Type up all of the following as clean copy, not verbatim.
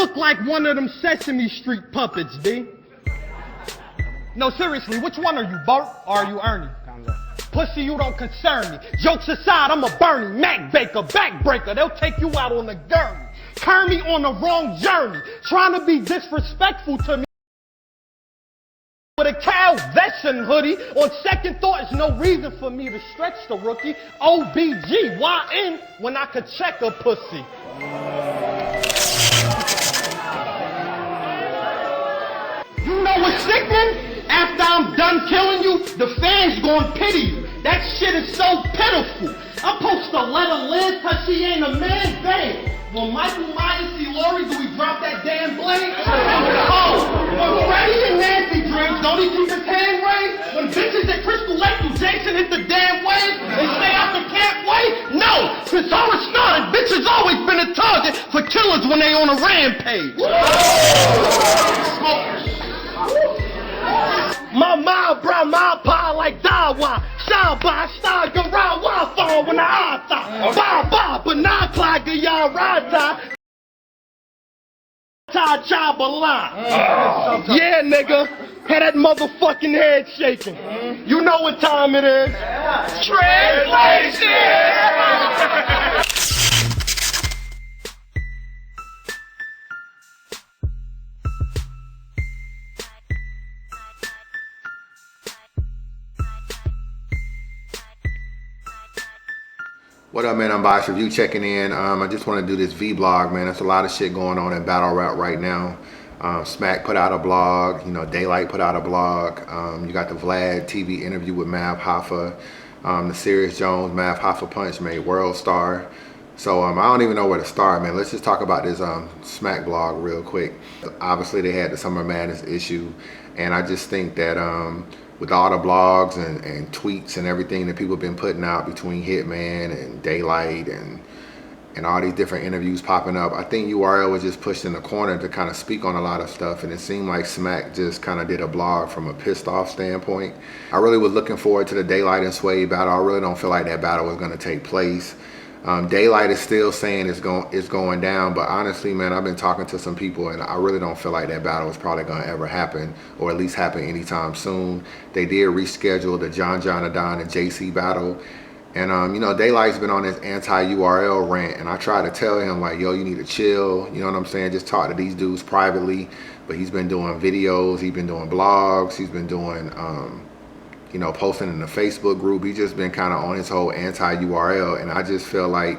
look like one of them Sesame Street puppets, D. No, seriously, which one are you, Bert or are you Ernie? Pussy, you don't concern me. Jokes aside, I'm a Bernie Mac baker, backbreaker. They'll take you out on the gurney. Turn me on the wrong journey. Trying to be disrespectful to me with a cow vest and hoodie. On second thought, there's no reason for me to stretch the rookie. OBGYN when I could check a pussy. You know what's sickening? After I'm done killing you, the fans gon' pity you. That shit is so pitiful. I'm supposed to let her live cause she ain't a man, babe. When Michael Myers see Lori, do we drop that damn blade? Oh, when Freddie and Nancy drinks, don't he keep his hand raised? When bitches at Crystal Lake do Jason hit the damn wave and stay out the campway? No, since horror started, bitches always been a target for killers when they on a rampage. My bra, my pa like Dawa. Shaba, star, garawa, fall when I ata. Ba, ba, banana, claga, ya, rata. Ta, cha, bala. Yeah, nigga. Had that motherfucking head shaking. You know what time it is. Translation! What up, man? I'm Box Review checking in. I just want to do this Vblog, man. There's a lot of shit going on in battle rap right now. Smack put out a blog, you know, Daylight put out a blog. You got the Vlad TV interview with Mav Hoffa. The Serious Jones, Mav Hoffa Punch made World Star. So I don't even know where to start, man. Let's just talk about this Smack blog real quick. Obviously, they had the Summer Madness issue, and I just think that with all the blogs and tweets and everything that people have been putting out between Hitman and Daylight and all these different interviews popping up, I think URL was just pushed in the corner to kind of speak on a lot of stuff, and it seemed like Smack just kind of did a blog from a pissed off standpoint. I really was looking forward to the Daylight and Sway battle. I really don't feel like that battle was going to take place. Daylight is still saying it's going down, but honestly, man, I've been talking to some people and I really don't feel like that battle is probably going to ever happen, or at least happen anytime soon. They did reschedule the John Adon and JC battle, and you know, Daylight's been on this anti-URL rant, and I try to tell him like, yo, you need to chill, you know what I'm saying, just talk to these dudes privately. But he's been doing videos, he's been doing blogs, he's been doing you know, posting in the Facebook group. He's just been kind of on his whole anti-URL, and I just feel like,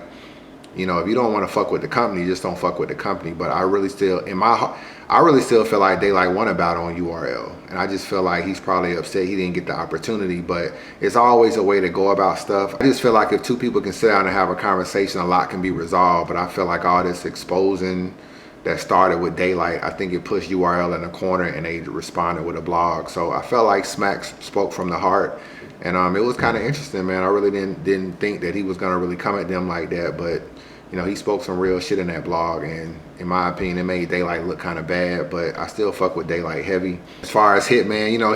you know, if you don't want to fuck with the company, just don't fuck with the company. But I really still, in my heart, I really still feel like Daylight won a battle on URL, and I just feel like he's probably upset he didn't get the opportunity. But it's always a way to go about stuff. I just feel like if two people can sit down and have a conversation, a lot can be resolved. But I feel like all this exposing that started with Daylight, I think it pushed URL in the corner, and they responded with a blog. So I felt like Smack spoke from the heart, and it was kind of interesting, man. I really didn't think that he was gonna really come at them like that, but you know, he spoke some real shit in that blog, and in my opinion, it made Daylight look kind of bad. But I still fuck with Daylight heavy. As far as Hitman, you know,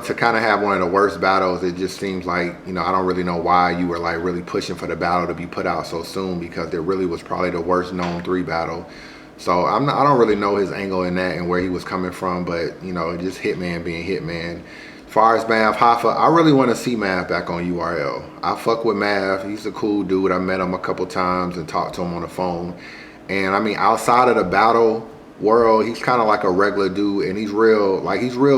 to kind of have one of the worst battles, it just seems like, you know, I don't really know why you were like really pushing for the battle to be put out so soon, because it really was probably the worst known 3 battle. So I don't really know his angle in that and where he was coming from, but you know, just Hitman being Hitman. As far as Mav Hoffa, I really want to see Mav back on URL. I fuck with Mav. He's a cool dude. I met him a couple times and talked to him on the phone. And I mean, outside of the battle world, he's kind of like a regular dude, and he's real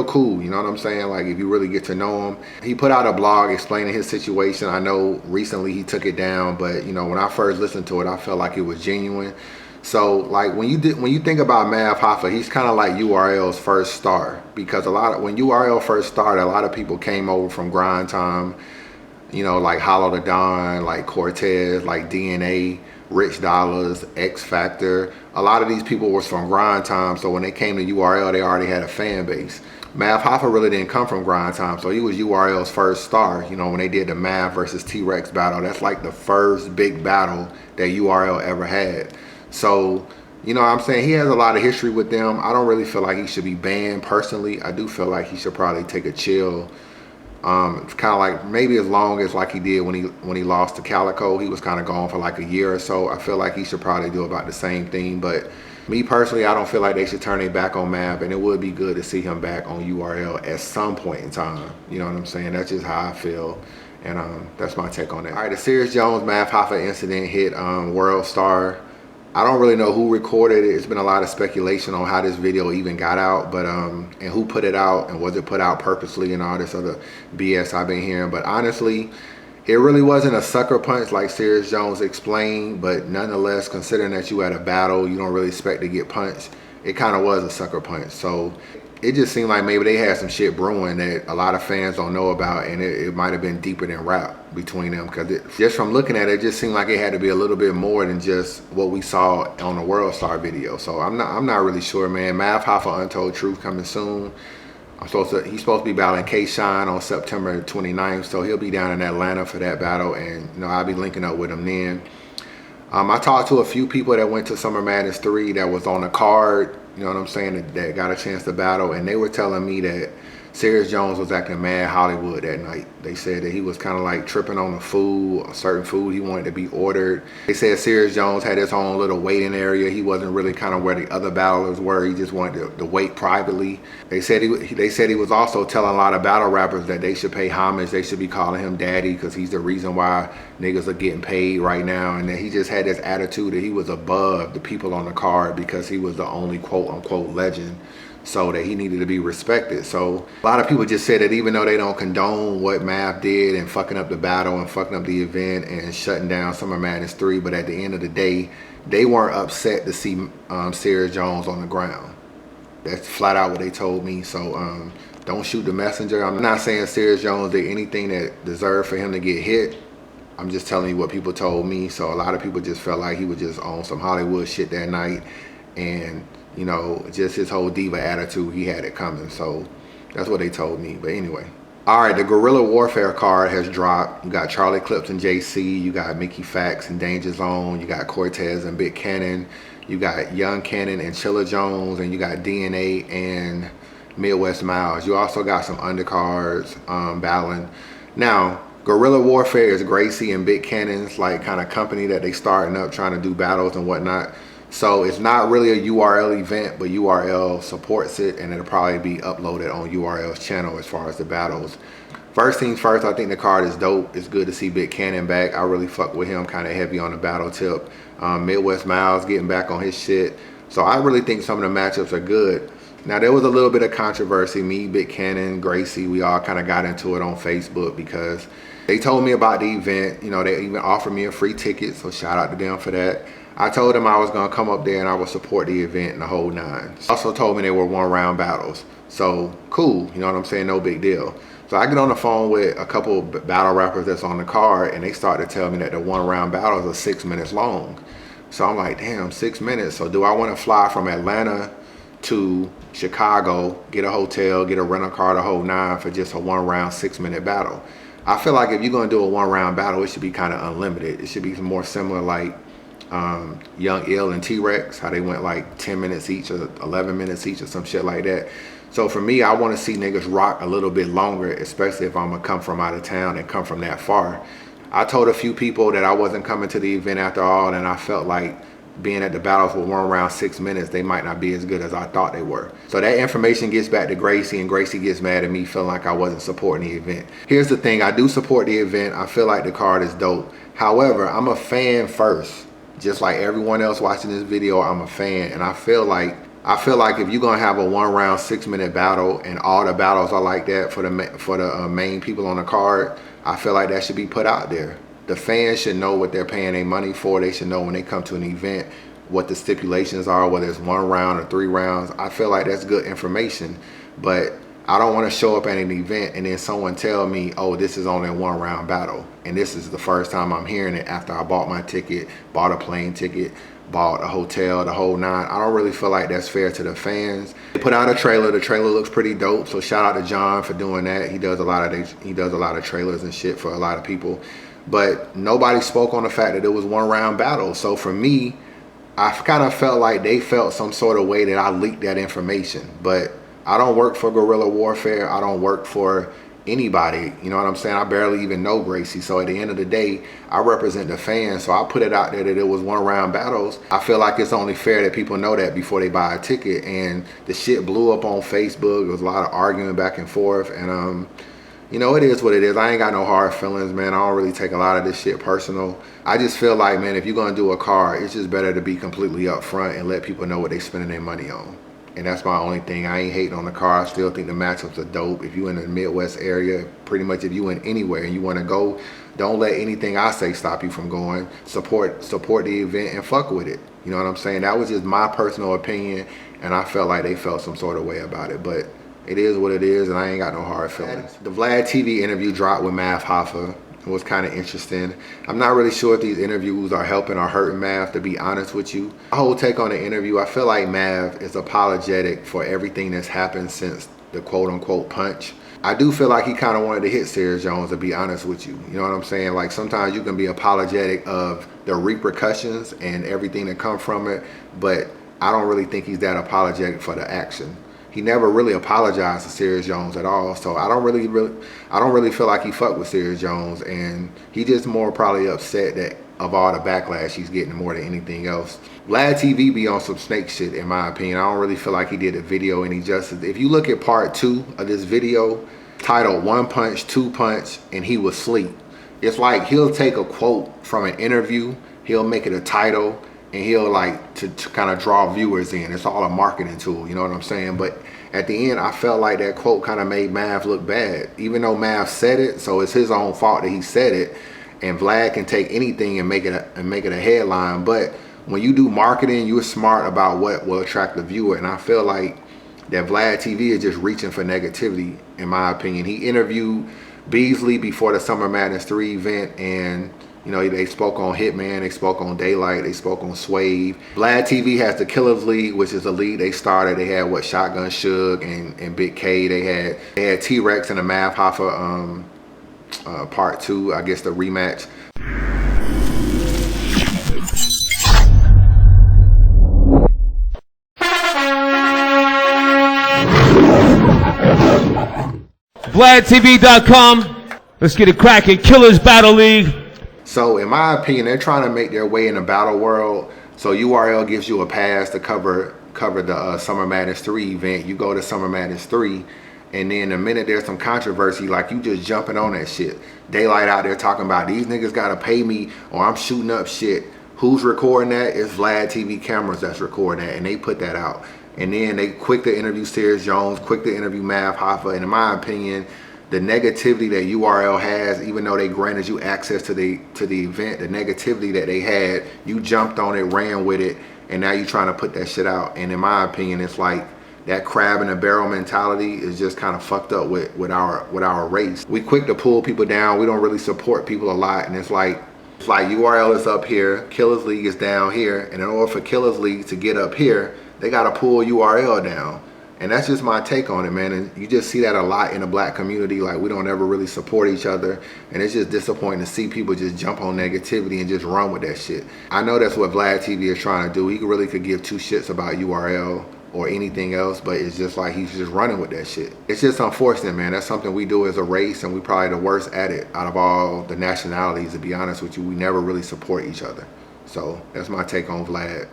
cool. You know what I'm saying? Like, if you really get to know him. He put out a blog explaining his situation. I know recently he took it down, but you know, when I first listened to it, I felt like it was genuine. So like when you think about Mav Hoffa, he's kind of like URL's first star, because when URL first started, a lot of people came over from Grind Time, you know, like Hollow the Don, like Cortez, like DNA, Rich Dollars, X Factor. A lot of these people was from Grind Time, so when they came to URL, they already had a fan base. Mav Hoffa really didn't come from Grind Time, so he was URL's first star. You know, when they did the Mav versus T-Rex battle, that's like the first big battle that URL ever had. So, you know what I'm saying, he has a lot of history with them. I don't really feel like he should be banned personally. I do feel like he should probably take a chill. It's kind of like maybe as long as like he did when he lost to Calico. He was kind of gone for like a year or so. I feel like he should probably do about the same thing. But Me personally, I don't feel like they should turn their back on Mav, and it would be good to see him back on URL at some point in time. You know what I'm saying? That's just how I feel. And that's my take on that. All right, the Serious Jones Mav Hoffa incident hit World Star. I don't really know who recorded it. It's been a lot of speculation on how this video even got out, but and who put it out, and was it put out purposely, and all this other BS I've been hearing. But honestly, it really wasn't a sucker punch like Serious Jones explained, but nonetheless, considering that you had a battle, you don't really expect to get punched. It kind of was a sucker punch. So it just seemed like maybe they had some shit brewing that a lot of fans don't know about, and it might have been deeper than rap between them, because just from looking at it, it just seemed like it had to be a little bit more than just what we saw on the World Star video. So I'm not really sure, man. Mav Hoffa Untold Truth coming soon. He's supposed to be battling K-Shine on September 29th, so he'll be down in Atlanta for that battle, and you know, I'll be linking up with him then. I talked to a few people that went to Summer Madness 3 that was on the card, you know what I'm saying, that got a chance to battle, and they were telling me that Serious Jones was acting mad Hollywood that night. They said that he was kind of like tripping on the food, a certain food he wanted to be ordered. They said Serious Jones had his own little waiting area. He wasn't really kind of where the other battlers were. He just wanted to wait privately. They said he was also telling a lot of battle rappers that they should pay homage. They should be calling him daddy, because he's the reason why niggas are getting paid right now. And that he just had this attitude that he was above the people on the card because he was the only quote unquote legend, so that he needed to be respected. So a lot of people just said that even though they don't condone what Mav did and fucking up the battle and fucking up the event and shutting down Summer Madness 3, but at the end of the day, they weren't upset to see Serious Jones on the ground. That's flat out what they told me. So don't shoot the messenger. I'm not saying Serious Jones did anything that deserved for him to get hit. I'm just telling you what people told me. So a lot of people just felt like he was just on some Hollywood shit that night, and you know, just his whole diva attitude, he had it coming. So that's what they told me. But anyway. All right, the Guerrilla Warfare card has dropped. You got Charlie Clips and JC. You got Mickey Fax and Danger Zone. You got Cortez and Big Cannon. You got Young Cannon and Chilla Jones. And you got DNA and Midwest Miles. You also got some undercards battling. Now, Guerrilla Warfare is Gracie and Big Cannon's like kind of company that they starting up trying to do battles and whatnot. So it's not really a URL event, but URL supports it, and it'll probably be uploaded on URL's channel as far as the battles. First things first, I think the card is dope. It's good to see Big Cannon back. I really fuck with him, kind of heavy on the battle tip. Midwest Miles getting back on his shit. So I really think some of the matchups are good. Now, there was a little bit of controversy. Me, Big Cannon, Gracie, we all kind of got into it on Facebook because they told me about the event. You know, they even offered me a free ticket, so shout out to them for that. I told them I was gonna come up there and I would support the event and the whole nine. Also told me they were 1-round battles. So cool, you know what I'm saying, no big deal. So I get on the phone with a couple battle rappers that's on the card, and they start to tell me that the 1-round battles are 6 minutes long. So I'm like, damn, 6 minutes. So do I wanna fly from Atlanta to Chicago, get a hotel, get a rental car, the whole nine for just a 1-round 6-minute battle? I feel like if you're gonna do a 1-round battle, it should be kind of unlimited. It should be more similar like Young Ill and T-Rex, how they went like 10 minutes each or 11 minutes each or some shit like that. So for me, I want to see niggas rock a little bit longer, especially if I'm gonna come from out of town and come from that far. I told a few people that I wasn't coming to the event after all, and I felt like being at the battles with 1-round 6 minutes, they might not be as good as I thought they were. So that information gets back to Gracie, and Gracie gets mad at me feeling like I wasn't supporting the event. Here's the thing, I do support the event. I feel like the card is dope. However, I'm a fan first. Just like everyone else watching this video, I'm a fan, and I feel like if you're gonna have a 1-round 6-minute battle and all the battles are like that for the main people on the card, I feel like that should be put out there. The fans should know what they're paying their money for. They should know when they come to an event what the stipulations are, whether it's 1 round or 3 rounds. I feel like that's good information, but I don't want to show up at an event and then someone tell me, oh, this is only a 1-round battle. And this is the first time I'm hearing it after I bought my ticket, bought a plane ticket, bought a hotel, the whole nine. I don't really feel like that's fair to the fans. They put out a trailer. The trailer looks pretty dope. So shout out to John for doing that. He does a lot of trailers and shit for a lot of people. But nobody spoke on the fact that it was 1-round battle. So for me, I kind of felt like they felt some sort of way that I leaked that information. But I don't work for Guerrilla Warfare. I don't work for anybody. You know what I'm saying? I barely even know Gracie. So at the end of the day, I represent the fans. So I put it out there that it was one round battles. I feel like it's only fair that people know that before they buy a ticket. And the shit blew up on Facebook. There was a lot of arguing back and forth. And you know, it is what it is. I ain't got no hard feelings, man. I don't really take a lot of this shit personal. I just feel like, man, if you're gonna do a card, it's just better to be completely upfront and let people know what they spending their money on. And that's my only thing. I ain't hating on the car. I still think the matchups are dope. If you in the Midwest area, pretty much if you in anywhere and you want to go, don't let anything I say stop you from going. Support the event and fuck with it. You know what I'm saying? That was just my personal opinion, and I felt like they felt some sort of way about it. But it is what it is, and I ain't got no hard feelings. The Vlad TV interview dropped with Mav Hoffa. It was kind of interesting. I'm not really sure if these interviews are helping or hurting Mav, to be honest with you. My whole take on the interview, I feel like Mav is apologetic for everything that's happened since the quote-unquote punch. I do feel like he kind of wanted to hit Serious Jones, to be honest with you. You know what I'm saying? Like, sometimes you can be apologetic of the repercussions and everything that come from it, but I don't really think he's that apologetic for the action. He never really apologized to Serious Jones at all, so I don't really feel like he fucked with Serious Jones, and he just more probably upset that of all the backlash he's getting more than anything else. Vlad TV be on some snake shit, in my opinion. I don't really feel like he did the video any justice. If you look at part 2 of this video, titled "One Punch, Two Punch, and He Was Asleep," it's like he'll take a quote from an interview, he'll make it a title, and he'll like to kind of draw viewers in. It's all a marketing tool, you know what I'm saying? But at the end, I felt like that quote kind of made Mav look bad, even though Mav said it. So it's his own fault that he said it. And Vlad can take anything and make it a headline. But when you do marketing, you're smart about what will attract the viewer. And I feel like that Vlad TV is just reaching for negativity, in my opinion. He interviewed Beasley before the Summer Madness 3 event, and you know, they spoke on Hitman, they spoke on Daylight, they spoke on Swave. Vlad TV has the Killers League, which is a league they started. They had what, Shotgun Suge and Big K. They had T-Rex and the Mav Hoffa part 2, I guess the rematch. VladTV.com. Let's get it cracking. Killers Battle League. So in my opinion, they're trying to make their way in the battle world. So URL gives you a pass to cover the Summer Madness 3 event. You go to Summer Madness 3, and then the minute there's some controversy, like you just jumping on that shit. Daylight out there talking about these niggas gotta pay me or I'm shooting up shit. Who's recording that? It's Vlad TV cameras that's recording that, and they put that out. And then they quick to interview Serious Jones, quick to interview Mav Hoffa, and in my opinion, the negativity that URL has, even though they granted you access to the event, the negativity that they had, you jumped on it, ran with it, and now you're trying to put that shit out. And in my opinion, it's like that crab in a barrel mentality is just kind of fucked up with our race. We quick to pull people down. We don't really support people a lot, and it's like URL is up here, Killers League is down here, and in order for Killers League to get up here, they gotta pull URL down. And that's just my take on it, man. And you just see that a lot in the black community. Like, we don't ever really support each other. And it's just disappointing to see people just jump on negativity and just run with that shit. I know that's what Vlad TV is trying to do. He really could give two shits about URL or anything else, but it's just like he's just running with that shit. It's just unfortunate, man. That's something we do as a race, and we probably the worst at it out of all the nationalities, to be honest with you. We never really support each other. So that's my take on Vlad.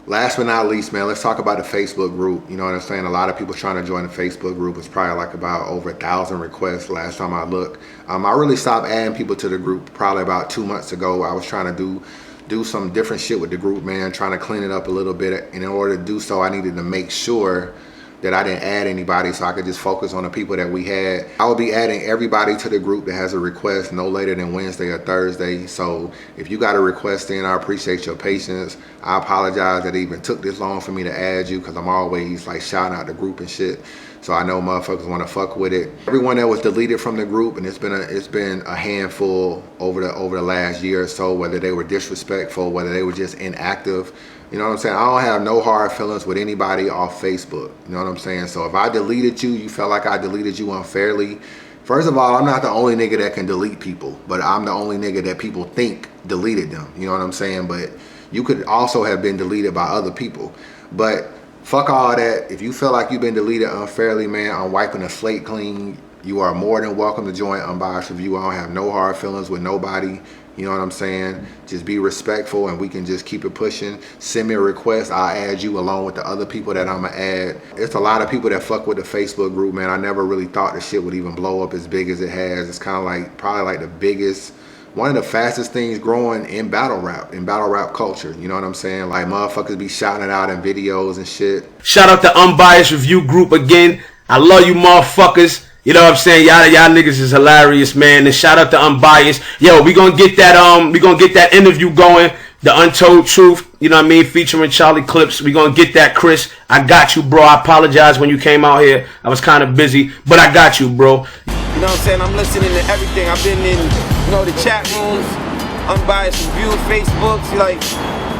Last but not least, man, let's talk about the Facebook group. You know what I'm saying? A lot of people trying to join the Facebook group. It's probably like about over 1,000 requests last time I looked. I really stopped adding people to the group probably about 2 months ago. I was trying to do some different shit with the group, man, trying to clean it up a little bit. And in order to do so, I needed to make sure that I didn't add anybody so I could just focus on the people that we had. I will be adding everybody to the group that has a request no later than Wednesday or Thursday. So if you got a request in, I appreciate your patience. I apologize that it even took this long for me to add you, because I'm always like shouting out the group and shit. So I know motherfuckers want to fuck with it. Everyone that was deleted from the group, and it's been a handful over the last year or so, whether they were disrespectful, whether they were just inactive. You know what I'm saying? I don't have no hard feelings with anybody off Facebook. You know what I'm saying? So if I deleted you, you felt like I deleted you unfairly. First of all, I'm not the only nigga that can delete people, but I'm the only nigga that people think deleted them. You know what I'm saying? But you could also have been deleted by other people. But fuck all that. If you feel like you've been deleted unfairly, man, I'm wiping the slate clean. You are more than welcome to join Unbiased Review. I don't have no hard feelings with nobody. You know what I'm saying? Just be respectful and we can just keep it pushing. Send me a request. I'll add you along with the other people that I'm going to add. It's a lot of people that fuck with the Facebook group, man. I never really thought the shit would even blow up as big as it has. It's kind of like probably like the biggest, one of the fastest things growing in battle rap culture. You know what I'm saying? Like motherfuckers be shouting it out in videos and shit. Shout out to Unbiased Review Group again. I love you motherfuckers. You know what I'm saying? Y'all niggas is hilarious, man. And shout out to Unbiased. Yo, we gonna get that interview going. The Untold Truth, you know what I mean? Featuring Charlie Clips. We gonna get that, Chris. I got you, bro. I apologize when you came out here. I was kind of busy, but I got you, bro. You know what I'm saying? I'm listening to everything. I've been in, you know, the chat rooms, Unbiased Review, Facebooks. Like,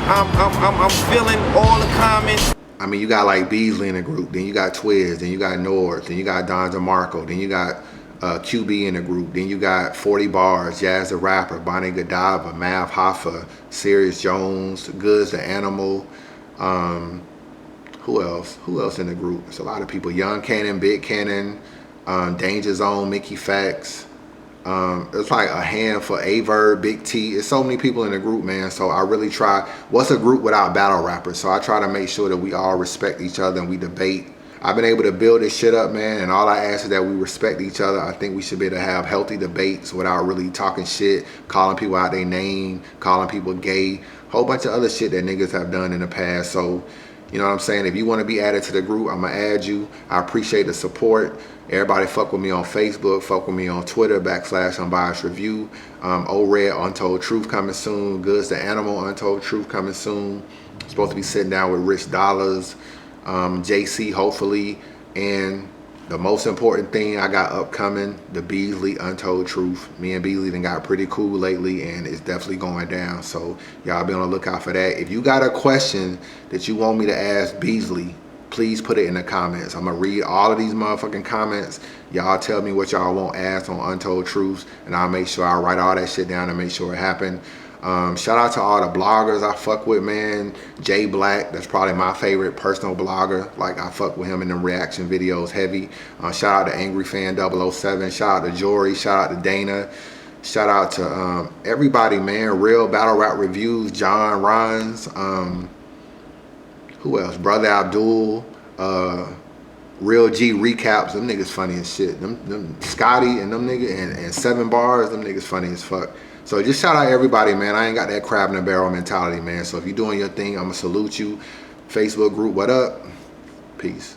I'm feeling all the comments. I mean, you got like Beasley in the group, then you got Twiz, then you got North, then you got Don DeMarco, then you got QB in the group, then you got 40 Bars, Jazz the Rapper, Bonnie Godiva, Mav Hoffa, Sirius Jones, Goods the Animal. Who else? Who else in the group? It's a lot of people. Young Cannon, Big Cannon, Danger Zone, Mickey Fax. It's like a handful, Averb, Big T. It's so many people in the group, man. So I really try. What's a group without battle rappers? So I try to make sure that we all respect each other and we debate. I've been able to build this shit up, man. And all I ask is that we respect each other. I think we should be able to have healthy debates without really talking shit, calling people out their name, calling people gay, whole bunch of other shit that niggas have done in the past. So, you know what I'm saying? If you want to be added to the group, I'm going to add you. I appreciate the support. Everybody fuck with me on Facebook, fuck with me on Twitter, /Unbiased Review. O-Red, Untold Truth coming soon. Goods the Animal, Untold Truth coming soon. Supposed to be sitting down with Rich Dollars, JC hopefully. And the most important thing I got upcoming, the Beasley Untold Truth. Me and Beasley done got pretty cool lately and it's definitely going down. So y'all be on the lookout for that. If you got a question that you want me to ask Beasley, please put it in the comments. I'm gonna read all of these motherfucking comments. Y'all tell me what y'all want asked on Untold Truths and I'll make sure I write all that shit down and make sure it happened. Shout out to all the bloggers I fuck with, man. Jay Black, that's probably my favorite personal blogger. Like I fuck with him in them reaction videos heavy. Shout out to Angry Fan 007. Shout out to Jory. Shout out to Dana. Shout out to everybody, man. Real Battle Rap Reviews, John Rhines. Who else? Brother Abdul, Real G Recaps. Them niggas funny as shit. Them Scotty and them niggas and 7 Bars. Them niggas funny as fuck. So just shout out everybody, man. I ain't got that crab in the barrel mentality, man. So if you're doing your thing, I'm gonna salute you. Facebook group, what up? Peace.